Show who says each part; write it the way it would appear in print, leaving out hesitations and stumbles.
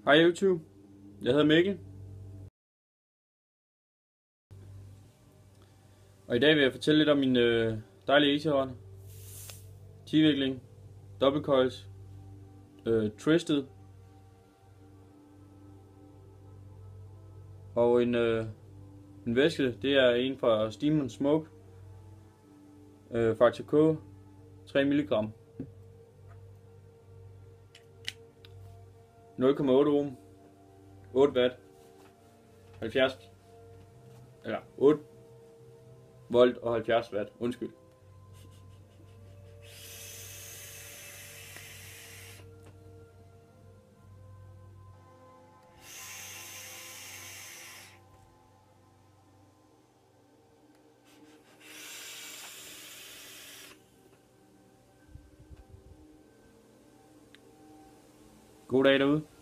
Speaker 1: Hej YouTube, jeg hedder Mikkel, og i dag vil jeg fortælle lidt om min dejlige EasyHorn, T-vikling, dobbeltcoils, twisted og en væske. Det er en fra Steam & Smoke, Faktor K, 3 mg, 0,8 ohm, 8 watt, 70 eller 8 volt og 70 watt, undskyld. God dag derude.